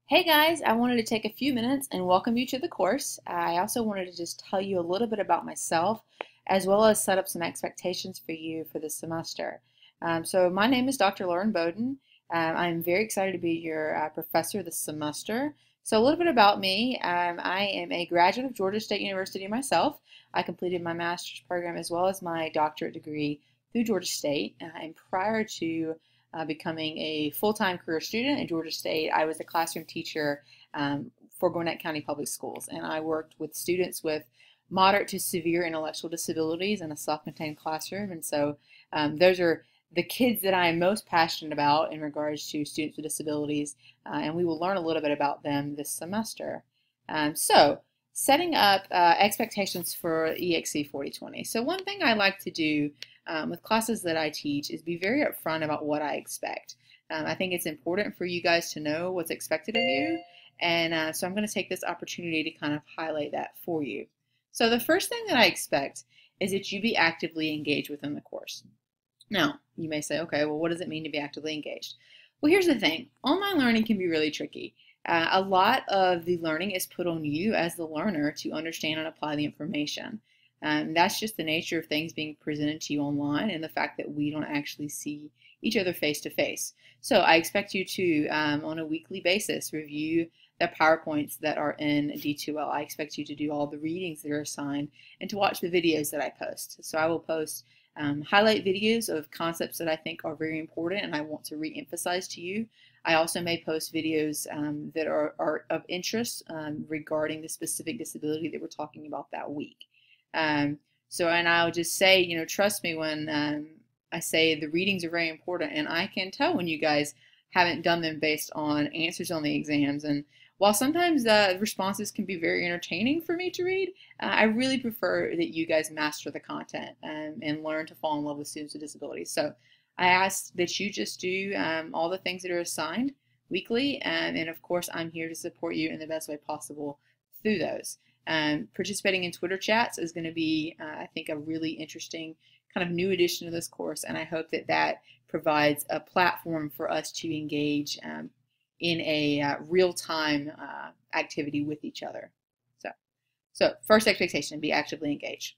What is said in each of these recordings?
Hey guys, I wanted to take a few minutes and welcome you to the course. I also wanted to just tell you a little bit about myself as well as set up some expectations for you for this semester. So my name is Dr. Lauren Bowden. I'm very excited to be your professor this semester. So a little bit about me. I am a graduate of Georgia State University myself. I completed my master's program as well as my doctorate degree through Georgia State. And prior to becoming a full-time career student at Georgia State, I was a classroom teacher for Gwinnett County Public Schools, and I worked with students with moderate to severe intellectual disabilities in a self-contained classroom. And so those are the kids that I am most passionate about in regards to students with disabilities, and we will learn a little bit about them this semester. So setting up expectations for EXC 4020. So one thing I like to do with classes that I teach is be very upfront about what I expect. I think it's important for you guys to know what's expected of you, and so I'm going to take this opportunity to kind of highlight that for you. So the first thing that I expect is that you be actively engaged within the course. Now, you may say, okay, well, what does it mean to be actively engaged? Well, here's the thing. Online learning can be really tricky. A lot of the learning is put on you as the learner to understand and apply the information. That's just the nature of things being presented to you online and the fact that we don't actually see each other face to face. So I expect you to, on a weekly basis, review the PowerPoints that are in D2L. I expect you to do all the readings that are assigned and to watch the videos that I post. So I will post highlight videos of concepts that I think are very important and I want to re-emphasize to you. I also may post videos that are of interest regarding the specific disability that we're talking about that week. And I'll just say, trust me when I say the readings are very important, and I can tell when you guys haven't done them based on answers on the exams. And while sometimes the responses can be very entertaining for me to read, I really prefer that you guys master the content and learn to fall in love with students with disabilities. So I ask that you just do all the things that are assigned weekly, and of course I'm here to support you in the best way possible through those. Participating in Twitter chats is going to be, I think, a really interesting kind of new addition to this course, and I hope that that provides a platform for us to engage in a real-time activity with each other. So first expectation, be actively engaged.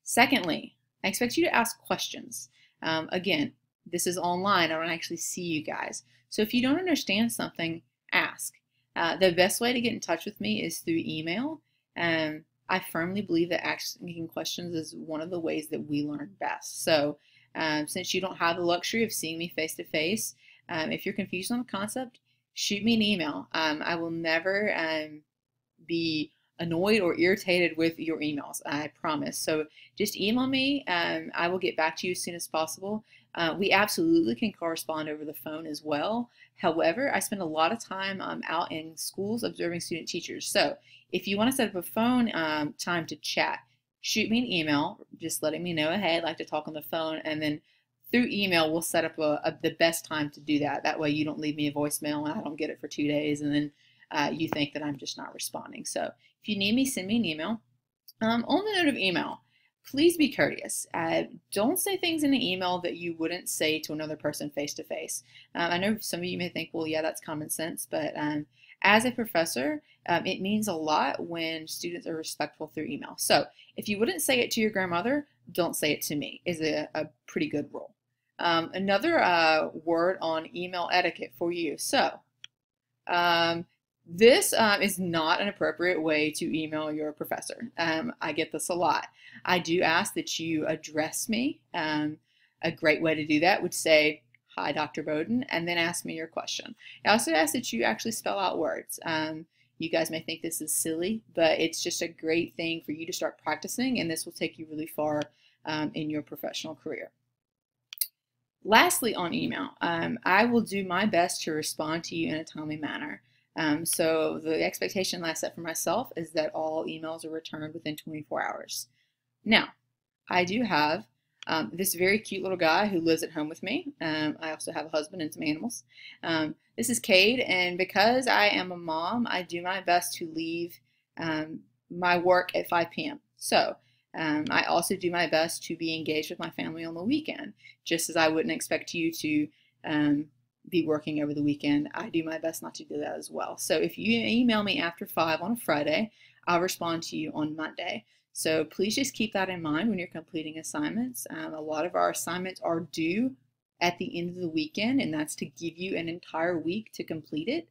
Secondly, I expect you to ask questions. Again, this is online. I don't actually see you guys. So if you don't understand something, ask. The best way to get in touch with me is through email. I firmly believe that asking questions is one of the ways that we learn best. So since you don't have the luxury of seeing me face to face, if you're confused on a concept, shoot me an email. I will never be annoyed or irritated with your emails, I promise. So just email me. I will get back to you as soon as possible. We absolutely can correspond over the phone as well. However, I spend a lot of time out in schools observing student teachers. So if you want to set up a phone time to chat, shoot me an email just letting me know, hey, I'd like to talk on the phone, and then through email we'll set up the best time to do that. That way you don't leave me a voicemail and I don't get it for 2 days and then you think that I'm just not responding. So if you need me, send me an email. On the note of email, please be courteous. Don't say things in an email that you wouldn't say to another person face to face. I know some of you may think, well, yeah, that's common sense, but as a professor, it means a lot when students are respectful through email. So if you wouldn't say it to your grandmother, don't say it to me, is a pretty good rule. Another word on email etiquette for you. So this is not an appropriate way to email your professor. I get this a lot. I do ask that you address me. A great way to do that would say, hi, Dr. Bowden, and then ask me your question. I also ask that you actually spell out words. You guys may think this is silly, but it's just a great thing for you to start practicing, and this will take you really far in your professional career. Lastly, on email, I will do my best to respond to you in a timely manner. So the expectation that I set for myself is that all emails are returned within 24 hours. Now, I do have this very cute little guy who lives at home with me. I also have a husband and some animals. This is Cade, and because I am a mom, I do my best to leave my work at 5 p.m. So I also do my best to be engaged with my family on the weekend, just as I wouldn't expect you to be working over the weekend, I do my best not to do that as well. So if you email me after 5 on a Friday, I'll respond to you on Monday. So please just keep that in mind when you're completing assignments. A lot of our assignments are due at the end of the weekend, and that's to give you an entire week to complete it.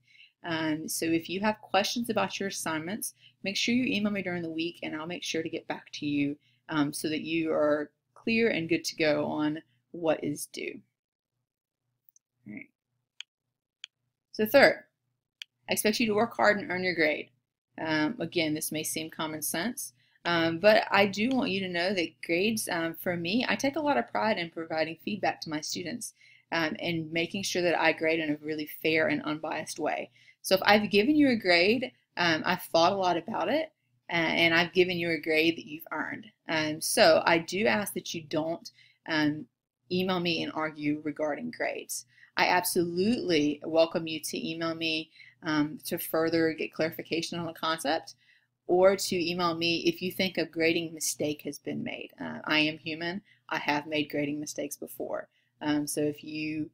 So if you have questions about your assignments, make sure you email me during the week, and I'll make sure to get back to you so that you are clear and good to go on what is due. All right. So third, I expect you to work hard and earn your grade. Again, this may seem common sense, but I do want you to know that grades, for me, I take a lot of pride in providing feedback to my students and making sure that I grade in a really fair and unbiased way. So if I've given you a grade, I've thought a lot about it, and I've given you a grade that you've earned. So I do ask that you don't email me and argue regarding grades. I absolutely welcome you to email me to further get clarification on the concept, or to email me if you think a grading mistake has been made. I am human. I have made grading mistakes before. So if you,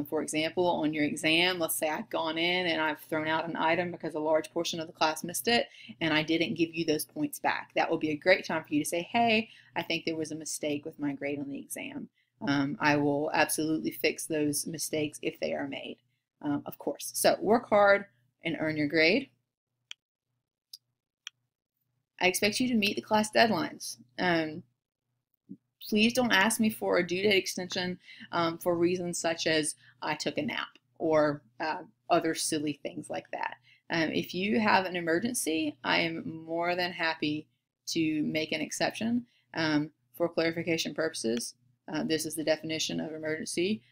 for example, on your exam, let's say I've gone in and I've thrown out an item because a large portion of the class missed it, and I didn't give you those points back. That will be a great time for you to say, hey, I think there was a mistake with my grade on the exam. I will absolutely fix those mistakes if they are made, of course. So work hard and earn your grade. I expect you to meet the class deadlines. Please don't ask me for a due date extension for reasons such as I took a nap or other silly things like that. If you have an emergency, I am more than happy to make an exception for clarification purposes. This is the definition of emergency.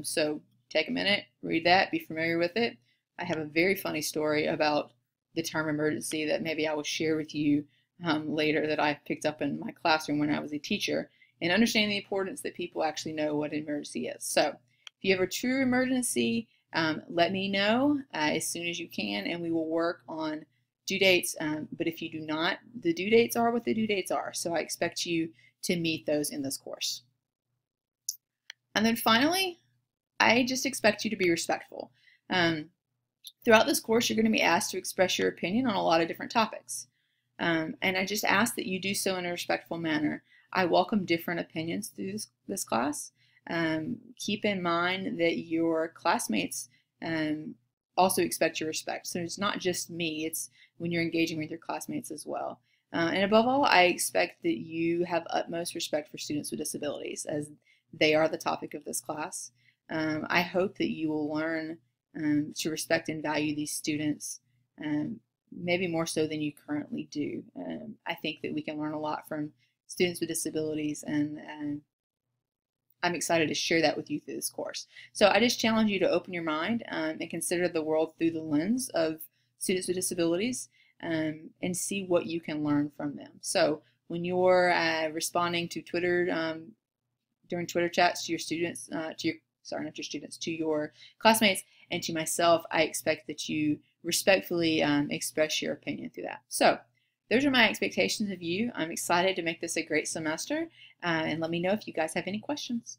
So take a minute, read that, be familiar with it. I have a very funny story about the term emergency that maybe I will share with you later that I picked up in my classroom when I was a teacher, and understand the importance that people actually know what an emergency is. So if you have a true emergency, let me know as soon as you can, and we will work on due dates. But if you do not, the due dates are what the due dates are. So I expect you to meet those in this course. And then finally, I just expect you to be respectful. Throughout this course, you're going to be asked to express your opinion on a lot of different topics. And I just ask that you do so in a respectful manner. I welcome different opinions through this class. Keep in mind that your classmates also expect your respect. So it's not just me, it's when you're engaging with your classmates as well. And above all, I expect that you have utmost respect for students with disabilities, as they are the topic of this class. I hope that you will learn to respect and value these students, maybe more so than you currently do. I think that we can learn a lot from students with disabilities, and I'm excited to share that with you through this course. So I just challenge you to open your mind and consider the world through the lens of students with disabilities, and see what you can learn from them. So when you're responding to Twitter, during Twitter chats to your students, to your classmates and to myself, I expect that you respectfully express your opinion through that. So those are my expectations of you. I'm excited to make this a great semester, and let me know if you guys have any questions.